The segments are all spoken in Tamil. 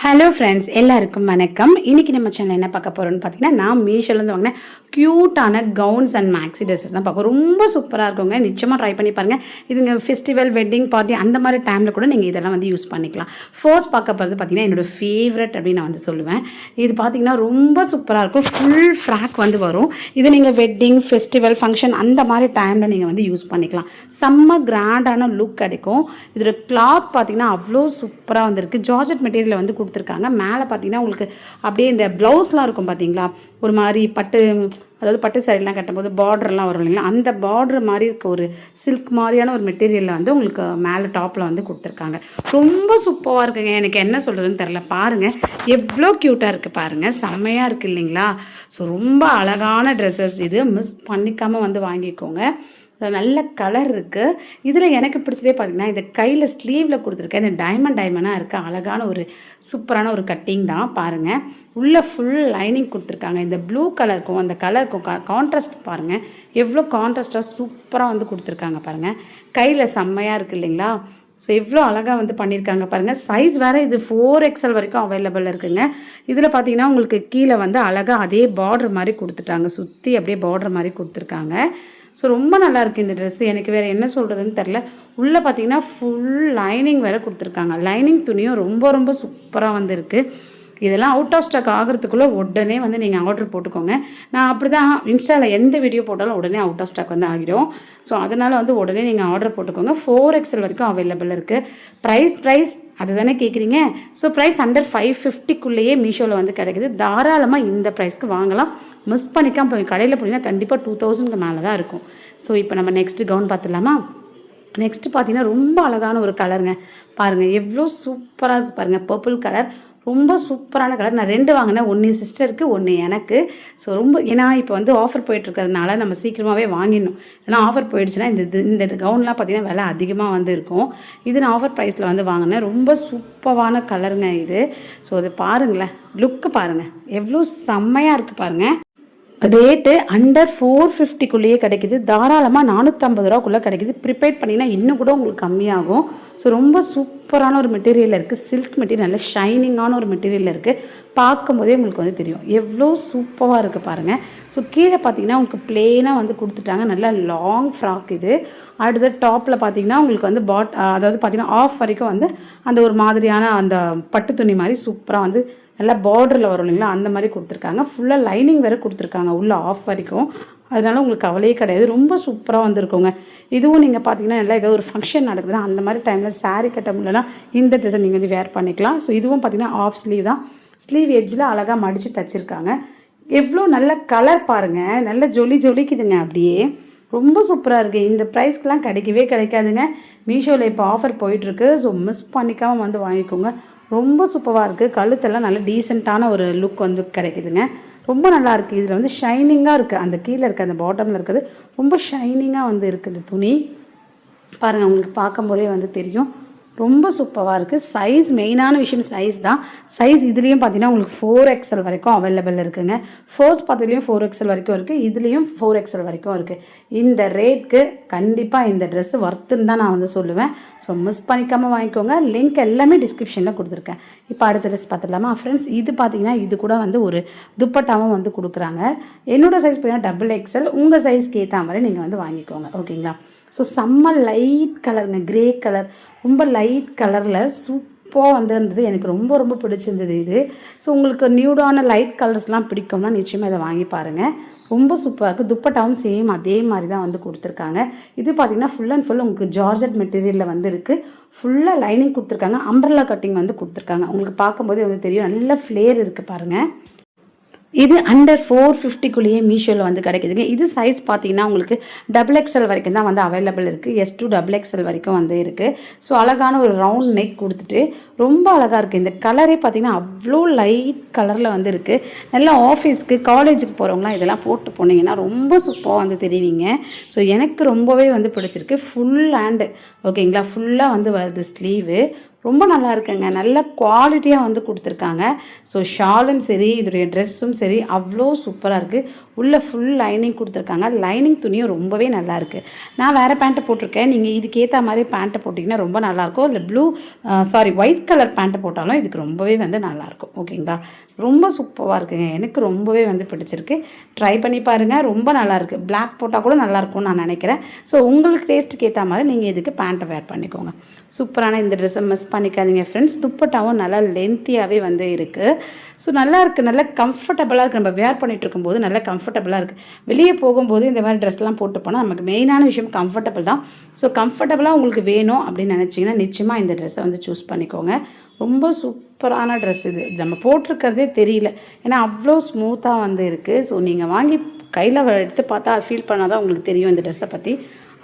ஹலோ ஃப்ரெண்ட்ஸ், எல்லாருக்கும் வணக்கம். இன்றைக்கி நம்ம சேனல் என்ன பார்க்க போகிறோம்னு பார்த்தீங்கன்னா, நான் மீஷோலேருந்து வாங்கினேன் க்யூட்டான கவுன்ஸ் அண்ட் மேக்ஸி ட்ரெஸ்ஸஸ் தான் பார்க்க. ரொம்ப சூப்பராக இருக்குங்க. நிச்சயமாக ட்ரை பண்ணி பாருங்கள். இதுங்க ஃபெஸ்டிவல், வெட்டிங் பார்ட்டி அந்த மாதிரி டைமில் கூட நீங்கள் இதெல்லாம் வந்து யூஸ் பண்ணிக்கலாம். ஃபர்ஸ்ட் பார்க்க போகிறது பார்த்தீங்கன்னா என்னோடய ஃபேவரட் அப்படின்னு நான் வந்து சொல்லுவேன். இது பார்த்தீங்கன்னா ரொம்ப சூப்பராக இருக்கும். ஃபுல் ஃப்ராக் வந்து வரும். இது நீங்கள் வெட்டிங், ஃபெஸ்டிவல், ஃபங்க்ஷன் அந்த மாதிரி டைமில் நீங்கள் வந்து யூஸ் பண்ணிக்கலாம். செம்ம கிராண்டான லுக் கிடைக்கும். இதோட கிளாத் பார்த்தீங்கன்னா அவ்வளோ சூப்பராக வந்துருக்கு. ஜார்ஜெட் மெட்டீரியல் வந்து கொடுத்துருக்காங்க. மேலே பார்த்தீங்கன்னா உங்களுக்கு அப்படியே இந்த ப்ளவுஸ்லாம் இருக்கும் பார்த்தீங்களா, ஒரு மாதிரி பட்டு, அதாவது பட்டு சாரிலாம் கட்டும்போது பார்டர்லாம் வரும் இல்லைங்களா, அந்த பார்டர் மாதிரி இருக்க ஒரு சில்க் மாதிரியான ஒரு மெட்டீரியலில் வந்து உங்களுக்கு மேலே டாப்பில் வந்து கொடுத்துருக்காங்க. ரொம்ப சூப்பராக இருக்குங்க. எனக்கு என்ன சொல்கிறதுன்னு தெரில. பாருங்கள் எவ்வளோ க்யூட்டாக இருக்குது பாருங்கள். செம்மையாக இருக்குது இல்லைங்களா. ஸோ ரொம்ப அழகான ட்ரெஸ்ஸஸ் இது. மிஸ் பண்ணிக்காமல் வந்து வாங்கிக்கோங்க. நல்ல கலர் இருக்குது. இதில் எனக்கு பிடிச்சதே பார்த்திங்கன்னா இந்த கையில் ஸ்லீவில் கொடுத்துருக்கேன். இந்த டைமண்டாக இருக்குது. அழகான ஒரு சூப்பரான ஒரு கட்டிங் தான் பாருங்கள். உள்ளே ஃபுல் லைனிங் கொடுத்துருக்காங்க. இந்த ப்ளூ கலருக்கும் அந்த கலருக்கும் கான்ட்ராஸ்ட் பாருங்கள், எவ்வளோ கான்ட்ராஸ்ட்டாக சூப்பராக வந்து கொடுத்துருக்காங்க பாருங்கள். கையில் செம்மையாக இருக்குது இல்லைங்களா. ஸோ எவ்வளோ அழகாக வந்து பண்ணியிருக்காங்க பாருங்கள். சைஸ் வேறு இது 4XL வரைக்கும் அவைலபிள் இருக்குதுங்க. இதில் பார்த்தீங்கன்னா உங்களுக்கு கீழே வந்து அழகாக அதே பார்டர் மாதிரி கொடுத்துட்டாங்க. சுற்றி அப்படியே பார்டர் மாதிரி கொடுத்துருக்காங்க. ஸோ ரொம்ப நல்லாயிருக்கு இந்த ட்ரெஸ்ஸு. எனக்கு வேறு என்ன சொல்கிறதுன்னு தெரில. உள்ளே பார்த்தீங்கன்னா ஃபுல் லைனிங் வேறு கொடுத்துருக்காங்க. லைனிங் துணியும் ரொம்ப ரொம்ப சூப்பராக வந்துருக்கு. இதெல்லாம் அவுட் ஆஃப் ஸ்டாக் ஆகிறதுக்குள்ளே உடனே வந்து நீங்கள் ஆர்டர் போட்டுக்கோங்க. நான் அப்படி தான் இன்ஸ்டாவில் எந்த வீடியோ போட்டாலும் உடனே அவுட் ஆஃப் ஸ்டாக் வந்து ஆகிடும். ஸோ அதனால் வந்து உடனே நீங்கள் ஆர்டர் போட்டுக்கோங்க. 4XL வரைக்கும் அவைலபிள் இருக்குது. ப்ரைஸ் அது தானே கேட்குறீங்க. ஸோ ப்ரைஸ் அண்டர் 550க்குள்ளேயே மீஷோவில் வந்து கிடைக்குது. தாராளமாக இந்த ப்ரைஸ்க்கு வாங்கலாம். மிஸ் பண்ணிக்காமல் போய் கடையில் போனீங்கன்னா கண்டிப்பாக 2000க்கு மேலே தான் இருக்கும். ஸோ இப்போ நம்ம நெக்ஸ்ட்டு கவுன் பார்த்துடலாமா. நெக்ஸ்ட்டு பார்த்தீங்கன்னா ரொம்ப அழகான ஒரு கலருங்க. பாருங்கள் எவ்வளோ சூப்பராக இருக்குது பாருங்கள். பர்பிள் கலர் ரொம்ப சூப்பரான கலர். நான் 2 வாங்கினேன். 1 சிஸ்டருக்கு, 1 எனக்கு. ஸோ ரொம்ப ஏன்னா இப்போ வந்து ஆஃபர் போயிட்டுருக்கிறதுனால நம்ம சீக்கிரமாகவே வாங்கிடணும். ஏன்னா ஆஃபர் போயிடுச்சுன்னா இந்த கவுன்லாம் பார்த்திங்கன்னா விலை அதிகமாக வந்து இருக்கும். இது நான் ஆஃபர் ப்ரைஸில் வந்து வாங்கினேன். ரொம்ப சூப்பரான கலருங்க இது. ஸோ அது பாருங்களேன், லுக்கு பாருங்கள் எவ்வளோ செம்மையாக இருக்குது பாருங்கள். ரேட்டு அண்டர் 450க்குள்ளேயே கிடைக்கிது. தாராளமாக 450 ரூபாக்குள்ளே கிடைக்கிது. ப்ரிப்பேர் பண்ணிங்கன்னா இன்னும் கூட உங்களுக்கு கம்மியாகும். ஸோ ரொம்ப சூப்பரான ஒரு மெட்டீரியல் இருக்குது. சில்க் மெட்டீரியல், நல்ல ஷைனிங்கான ஒரு மெட்டீரியல் இருக்குது. பார்க்கும்போதே உங்களுக்கு வந்து தெரியும் எவ்வளோ சூப்பராக இருக்குது பாருங்கள். ஸோ கீழே பார்த்தீங்கன்னா உங்களுக்கு பிளெயினாக வந்து கொடுத்துட்டாங்க. நல்லா லாங் ஃப்ராக் இது. அடுத்த டாப்பில் பார்த்தீங்கன்னா உங்களுக்கு வந்து அதாவது பார்த்தீங்கன்னா ஆஃப் வரைக்கும் வந்து அந்த ஒரு மாதிரியான அந்த பட்டு துணி மாதிரி சூப்பராக வந்து நல்லா பார்டரில் வரும் இல்லைங்களா, அந்த மாதிரி கொடுத்துருக்காங்க. ஃபுல்லாக லைனிங் வேறு கொடுத்துருக்காங்க உள்ள ஆஃப் வரைக்கும். அதனால் உங்களுக்கு கவலையே கிடையாது. ரொம்ப சூப்பராக வந்துருக்குங்க. இதுவும் நீங்கள் பார்த்தீங்கன்னா நல்லா ஏதோ ஒரு ஃபங்க்ஷன் நடக்குதுன்னா அந்த மாதிரி டைமில் சாரீ கட்ட முடியலன்னா இந்த ட்ரெஸ்ஸை நீங்கள் வந்து வேர் பண்ணிக்கலாம். ஸோ இதுவும் பார்த்தீங்கன்னா ஆஃப் ஸ்லீவ் தான். ஸ்லீவ் எட்ஜில் அழகாக மடித்து தச்சிருக்காங்க. எவ்வளோ நல்ல கலர் பாருங்கள். நல்ல ஜொலிக்குதுங்க. அப்படியே ரொம்ப சூப்பராக இருக்குது. இந்த ப்ரைஸ்க்கெலாம் கிடைக்கவே கிடைக்காதுங்க. மீஷோவில் இப்போ ஆஃபர் போயிட்டுருக்கு. ஸோ மிஸ் பண்ணிக்காமல் வந்து வாங்கிக்கோங்க. ரொம்ப சூப்பராக இருக்குது. கழுத்தெல்லாம் நல்ல டீசெண்டான ஒரு லுக் வந்து கிடைக்குதுங்க. ரொம்ப நல்லா இருக்குது. இதில் வந்து ஷைனிங்காக இருக்குது. அந்த கீழே இருக்க அந்த பாட்டமில் இருக்கிறது ரொம்ப ஷைனிங்காக வந்து இருக்குது துணி. பாருங்கள், உங்களுக்கு பார்க்கும்போதே வந்து தெரியும். ரொம்ப சூப்பராக இருக்குது. சைஸ் மெயினான விஷயம் சைஸ் தான். சைஸ் இதுலேயும் பார்த்தீங்கன்னா உங்களுக்கு 4XL வரைக்கும் அவைலபிள் இருக்குதுங்க. ஃபர்ஸ்ட் பார்த்ததுலேயும் 4XL வரைக்கும் இருக்குது. இதுலேயும் 4XL வரைக்கும் இருக்குது. இந்த ரேட்க்கு கண்டிப்பாக இந்த ட்ரெஸ்ஸு ஒர்த்துன்னு தான் நான் வந்து சொல்லுவேன். ஸோ மிஸ் பண்ணிக்காமல் வாங்கிக்கோங்க. லிங்க் எல்லாமே டிஸ்கிரிப்ஷனில் கொடுத்துருக்கேன். இப்போ அடுத்த ட்ரெஸ் பார்த்துடலாமா ஃப்ரெண்ட்ஸ். இது பார்த்தீங்கன்னா இது கூட வந்து ஒரு துப்பட்டாவும் வந்து கொடுக்குறாங்க. என்னோடய சைஸ் பார்த்தீங்கன்னா XXL. உங்கள் சைஸ்க்கு ஏற்ற மாதிரி நீங்கள் வந்து வாங்கிக்கோங்க. ஓகேங்களா. ஸோ செம்ம லைட் கலருங்க, கிரே கலர். ரொம்ப லைட் கலரில் சூப்பராக வந்து இருந்தது. எனக்கு ரொம்ப ரொம்ப பிடிச்சிருந்தது இது. ஸோ உங்களுக்கு நியூடான லைட் கலர்ஸ்லாம் பிடிக்கும்னா நிச்சயமாக இதை வாங்கி பாருங்கள். ரொம்ப சூப்பராக இருக்குது. துப்பட்டாவும் சேம் அதே மாதிரி தான் வந்து கொடுத்துருக்காங்க. இது பார்த்திங்கன்னா ஃபுல் அண்ட் ஃபுல் உங்களுக்கு ஜார்ஜெட் மெட்டீரியலில் வந்து இருக்குது. ஃபுல்லாக லைனிங் கொடுத்துருக்காங்க. அம்ப்ரெல்லா கட்டிங் வந்து கொடுத்துருக்காங்க. உங்களுக்கு பார்க்கும்போதே வந்து தெரியும் நல்ல ஃப்ளேர் இருக்குது பாருங்கள். இது அண்டர் 450க்குள்ளேயே மீஷோவில் வந்து கிடைக்குதுங்க. இது சைஸ் பார்த்தீங்கன்னா உங்களுக்கு XXL வரைக்கும் தான் வந்து அவைலபிள் இருக்குது. S to XXL வரைக்கும் வந்து இருக்குது. ஸோ அழகான ஒரு ரவுண்ட் நெக் கொடுத்துட்டு ரொம்ப அழகாக இருக்குது. இந்த கலரே பார்த்திங்கன்னா அவ்வளோ லைட் கலரில் வந்து இருக்குது. நல்லா ஆஃபீஸ்க்கு, காலேஜுக்கு போகிறவங்களாம் இதெல்லாம் போட்டு போனீங்கன்னா ரொம்ப சூப்பராக வந்து தெரிவிங்க. ஸோ எனக்கு ரொம்பவே வந்து பிடிச்சிருக்கு. ஃபுல் ஹேண்டு ஓகேங்களா. ஃபுல்லாக வந்து வருது ஸ்லீவு. ரொம்ப நல்லா இருக்குங்க. நல்ல குவாலிட்டியாக வந்து கொடுத்துருக்காங்க. ஸோ ஷாலும் சரி, இதோடைய ட்ரெஸ்ஸும் சரி அவ்வளோ சூப்பராக இருக்குது. உள்ளே ஃபுல் லைனிங் கொடுத்துருக்காங்க. லைனிங் துணியும் ரொம்பவே நல்லாயிருக்கு. நான் வேறு பேண்ட்டை போட்டிருக்கேன். நீங்கள் இதுக்கேற்ற மாதிரி பேண்ட்டை போட்டிங்கன்னா ரொம்ப நல்லாயிருக்கும். இல்லை ஒயிட் கலர் பேண்ட்டை போட்டாலும் இதுக்கு ரொம்பவே வந்து நல்லாயிருக்கும். ஓகேங்களா, ரொம்ப சூப்பராக இருக்குங்க. எனக்கு ரொம்பவே வந்து பிடிச்சிருக்கு. ட்ரை பண்ணி பாருங்கள், ரொம்ப நல்லாயிருக்கு. பிளாக் போட்டால் கூட நல்லாயிருக்கும்னு நான் நினைக்கிறேன். ஸோ உங்களுக்கு டேஸ்ட்டுக்கு ஏற்ற மாதிரி நீங்கள் இதுக்கு பேண்ட்டை வேர் பண்ணிக்கோங்க. சூப்பரான இந்த ட்ரெஸ்ஸை மிஸ் பண்ணிக்காதீங்க ஃப்ரெண்ட்ஸ். துப்பட்டாவும் நல்லா லென்த்தியாகவே வந்து இருக்குது. ஸோ நல்லா இருக்குது, நல்லா கம்ஃபர்டபுளாக இருக்குது. நம்ம வேர் பண்ணிகிட்டு இருக்கும்போது நல்லா கம்ஃபர்டபுளாக இருக்குது. வெளியே போகும்போது இந்த மாதிரி ட்ரெஸ்லாம் போட்டு போனால் நமக்கு மெயினான விஷயம் கம்ஃபர்டபுள் தான். ஸோ கம்ஃபர்டபுளாக உங்களுக்கு வேணும் அப்படின்னு நினச்சிங்கன்னா நிச்சயமாக இந்த ட்ரெஸ்ஸை வந்து சூஸ் பண்ணிக்கோங்க. ரொம்ப சூப்பரான ட்ரெஸ் இது. நம்ம போட்டிருக்கிறதே தெரியல, ஏன்னா அவ்வளோ ஸ்மூத்தாக வந்து இருக்குது. ஸோ நீங்கள் வாங்கி கையில் எடுத்து பார்த்தா ஃபீல் பண்ணால் தான் உங்களுக்கு தெரியும் இந்த ட்ரெஸ்ஸை பற்றி.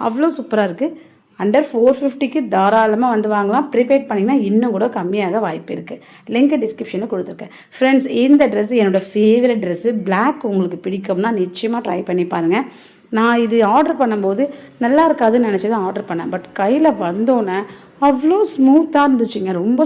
அவ்வளோ சூப்பராக இருக்குது. அண்டர் 450க்கு தாராளமாக வந்து வாங்கலாம். ப்ரீபெய்ட் பண்ணிங்கன்னா இன்னும் கூட கம்மியாக வாய்ப்பு இருக்குது. லிங்க் டிஸ்கிரிப்ஷனில் கொடுத்துருக்கேன். ஃப்ரெண்ட்ஸ், இந்த ட்ரெஸ்ஸு என்னோடய ஃபேவரட் ட்ரெஸ்ஸு. பிளாக் உங்களுக்கு பிடிக்கும்னா நிச்சயமாக ட்ரை பண்ணி பாருங்கள். நான் இது ஆர்டர் பண்ணும்போது நல்லா இருக்காதுன்னு நினச்சி தான் ஆர்டர் பண்ணேன். பட் கையில் வந்தோன்னே அவ்வளோ ஸ்மூத்தாக இருந்துச்சுங்க. ரொம்ப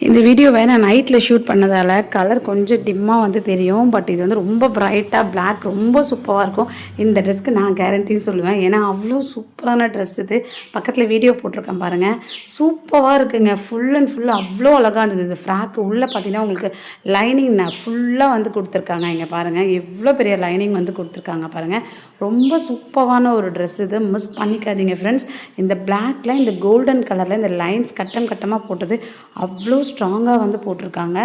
இந்த வீடியோவை நான் நைட்டில் ஷூட் பண்ணதால் கலர் கொஞ்சம் டிம்மாக வந்து தெரியும். பட் இது வந்து ரொம்ப பிரைட்டாக பிளாக் ரொம்ப சூப்பராக இருக்கும். இந்த ட்ரெஸ்க்கு நான் கேரண்டின்னு சொல்லுவேன். ஏன்னா அவ்வளோ சூப்பரான ட்ரெஸ் இது. பக்கத்தில் வீடியோ போட்டிருக்கேன் பாருங்கள். சூப்பராக இருக்குங்க. ஃபுல் அண்ட் ஃபுல்லாக அவ்வளோ அழகாக இருந்தது. இது ஃப்ராக்கு உள்ளே பார்த்தீங்கன்னா உங்களுக்கு லைனிங் ஃபுல்லாக வந்து கொடுத்துருக்காங்க. இங்கே பாருங்கள் எவ்வளோ பெரிய லைனிங் வந்து கொடுத்துருக்காங்க பாருங்கள். ரொம்ப சூப்பரான ஒரு ட்ரெஸ் இது. மிஸ் பண்ணிக்காதீங்க ஃப்ரெண்ட்ஸ். இந்த பிளாக்ல இந்த கோல்டன் கலரில் இந்த லைன்ஸ் கட்டமாக போட்டது அவ்வளோ ஸ்ட்ராங்காக வந்து போட்டிருக்காங்க.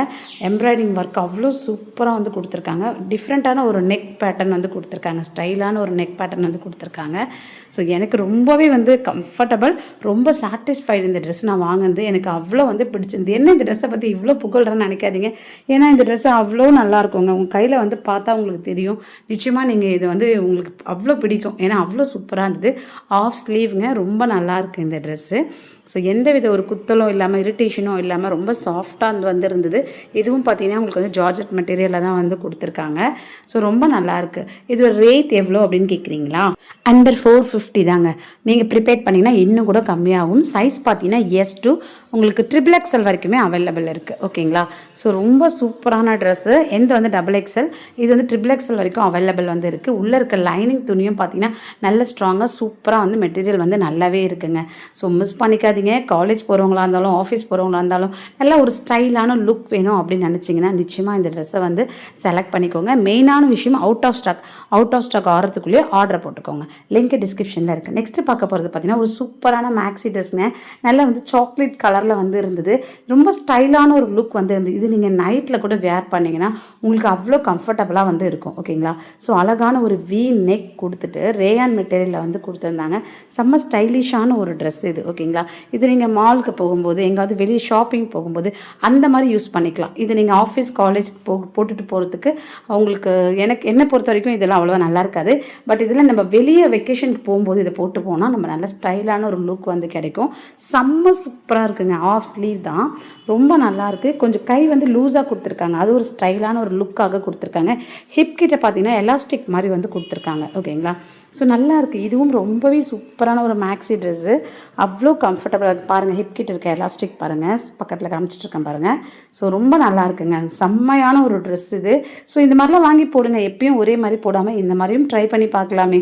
எம்ப்ராய்டிங் ஒர்க் அவ்வளோ சூப்பராக வந்து கொடுத்துருக்காங்க. டிஃப்ரெண்ட்டான ஒரு நெக் பேட்டர்ன் வந்து கொடுத்துருக்காங்க. ஸ்டைலான ஒரு நெக் பேட்டர்ன் வந்து கொடுத்துருக்காங்க. ஸோ எனக்கு ரொம்பவே வந்து கம்ஃபர்டபுள், ரொம்ப சாட்டிஸ்ஃபைடு. இந்த ட்ரெஸ் நான் வாங்கினது எனக்கு அவ்வளோ வந்து பிடிச்சிருந்து. என்ன இந்த ட்ரெஸ்ஸை பற்றி இவ்வளோ புகழ்றேன்னு நினைக்காதீங்க. ஏன்னா இந்த ட்ரெஸ்ஸு அவ்வளோ நல்லாயிருக்குங்க. உங்கள் கையில் வந்து பார்த்தா உங்களுக்கு தெரியும். நிச்சயமாக நீங்கள் இது வந்து உங்களுக்கு அவ்வளோ பிடிக்கும். ஏன்னா அவ்வளோ சூப்பராக இருந்தது. ஆஃப் ஸ்லீவ்ங்க, ரொம்ப நல்லாயிருக்கு இந்த ட்ரெஸ்ஸு. ஸோ எந்தவித ஒரு குத்தலும் இல்லாமல் இரிட்டேஷனும் இல்லாமல் ரொம்ப சாஃப்டாக வந்து இருந்தது. இதுவும் பார்த்தீங்கன்னா உங்களுக்கு வந்து ஜார்ஜெட் மெட்டீரியலில் தான் வந்து கொடுத்துருக்காங்க. ஸோ ரொம்ப நல்லாயிருக்கு. இதோட ரேட் எவ்வளோ அப்படின்னு கேட்குறீங்களா? அண்டர் 450 தாங்க. நீங்கள் ப்ரிப்பேர் பண்ணிங்கன்னா இன்னும் கூட கம்மியாகும். சைஸ் பார்த்தீங்கன்னா S2 உங்களுக்கு XXL வரைக்குமே அவைலபிள் இருக்குது. ஓகேங்களா, ஸோ ரொம்ப சூப்பரான ட்ரெஸ்ஸு. எந்த வந்து XXL, இது வந்து XXL வரைக்கும் அவைலபிள் வந்து இருக்குது. உள்ளே இருக்க லைனிங் துணியும் பார்த்தீங்கன்னா நல்ல ஸ்ட்ராங்காக சூப்பராக வந்து மெட்டீரியல் வந்து நல்லாவே இருக்குங்க. ஸோ மிஸ் பண்ணிக்காதீங்க. காலேஜ் போகிறவங்களா இருந்தாலும் ஆஃபீஸ் போகிறவங்களா இருந்தாலும் நல்ல ஒரு ஸ்டைலான லுக் வேணும் அப்படின்னு நினச்சிங்கன்னா நிச்சயமாக இந்த ட்ரெஸ்ஸை வந்து செலக்ட் பண்ணிக்கோங்க. மெயினான விஷயம் அவுட் ஆஃப் ஸ்டாக் ஆகிறதுக்குள்ளேயே ஆர்டர் போட்டுக்கோங்க. லிங்க் டிஸ்கிரிப்ஷனில் இருக்குது. நெக்ஸ்ட்டு பார்க்க போகிறது பார்த்தீங்கன்னா ஒரு சூப்பரான மேக்ஸி ட்ரெஸ்ங்க. நல்லா வந்து சாக்லேட் கலரில் வந்து இருந்தது. ரொம்ப ஸ்டைலான ஒரு லுக் வந்து இருந்தது. இது நீங்கள் நைட்டில் கூட வேர் பண்ணிங்கன்னா உங்களுக்கு அவ்வளோ கம்ஃபர்டபுளாக வந்து இருக்கும். ஓகேங்களா, ஸோ அழகான ஒரு வி நெக் கொடுத்துட்டு ரேயான் மெட்டீரியலில் வந்து கொடுத்துருந்தாங்க. செம்ம ஸ்டைலிஷான ஒரு ட்ரெஸ் இது. ஓகேங்களா, இது நீங்கள் மாலுக்கு போகும்போது எங்காவது வெளியே ஷாப்பிங் போகும்போது அந்த மாதிரி யூஸ் பண்ணிக்கலாம். இது நீங்கள் ஆஃபீஸ் காலேஜ் போட்டுட்டு போகிறதுக்கு உங்களுக்கு என்னை பொறுத்த வரைக்கும் இதெல்லாம் அவ்வளோவா நல்லா இருக்காது. பட் இதில் நம்ம வெளியே வெக்கேஷனுக்கு போகும்போது இதை போட்டு போனால் நம்ம நல்ல ஸ்டைலான ஒரு லுக் வந்து கிடைக்கும். செம்ம சூப்பராக இருக்குங்க. ஆஃப் ஸ்லீவ் தான், ரொம்ப நல்லாயிருக்கு. கொஞ்சம் கை வந்து லூஸாக கொடுத்துருக்காங்க. அது ஒரு ஸ்டைலான ஒரு லுக்காக கொடுத்துருக்காங்க. ஹிப் கிட்ட பார்த்தீங்கன்னா எலாஸ்டிக் மாதிரி வந்து கொடுத்துருக்காங்க. ஓகேங்களா, ஸோ நல்லா இருக்குது. இதுவும் ரொம்பவே சூப்பரான ஒரு மேக்ஸி ட்ரெஸ்ஸு. அவ்வளோ கம்ஃபர்டபுளாக பாருங்கள். ஹிப் கிட்ட இருக்க எலாஸ்டிக் பாருங்கள், பக்கத்தில் காமிச்சிட்ருக்கேன் பாருங்கள். ஸோ ரொம்ப நல்லா இருக்குங்க. செம்மையான ஒரு ட்ரெஸ் இது. ஸோ இந்த மாதிரிலாம் வாங்கி போடுங்க. எப்பயும் ஒரே மாதிரி போடாமல் இந்த மாதிரியும் ட்ரை பண்ணி பார்க்கலாமே.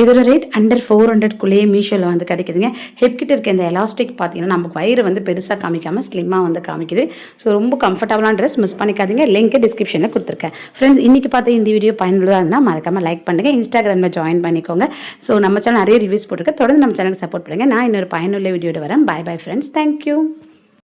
இதோட ரேட் அண்டர் 400க்குள்ளேயே மீஷோவில் வந்து கிடைக்குதுங்க. ஹிப்கிட்ட இருக்க இந்த எலாஸ்டிக் பார்த்தீங்கன்னா நம்ம வயிறு வந்து பெருசாக காமிக்காமல் ஸ்லிம்மாக வந்து காமிக்குது. ஸோ ரொம்ப கம்ஃபர்டபுளான ட்ரெஸ். மிஸ் பண்ணிக்காதீங்க. லிங்க் டிஸ்கிரிப்ஷனில் கொடுத்துருக்கேன். ஃப்ரெண்ட்ஸ், இன்றைக்கி பார்த்து இந்த வீடியோ பயனுள்ளதாக இருந்தால் மறக்காமல் லைக் பண்ணுங்கள். இன்ஸ்டாகிராமில் ஜாயின் பண்ணிக்கோங்க. ஸோ நம்ம சேனல் நிறைய ரிவ்யூஸ் போட்டிருக்கேன். தொடர்ந்து நம்ம சேனலுக்கு சப்போர்ட் பண்ணுங்கள். நான் இன்னொரு பயனுள்ள வீடியோட வரேன். Bye bye friends. தேங்க்யூ.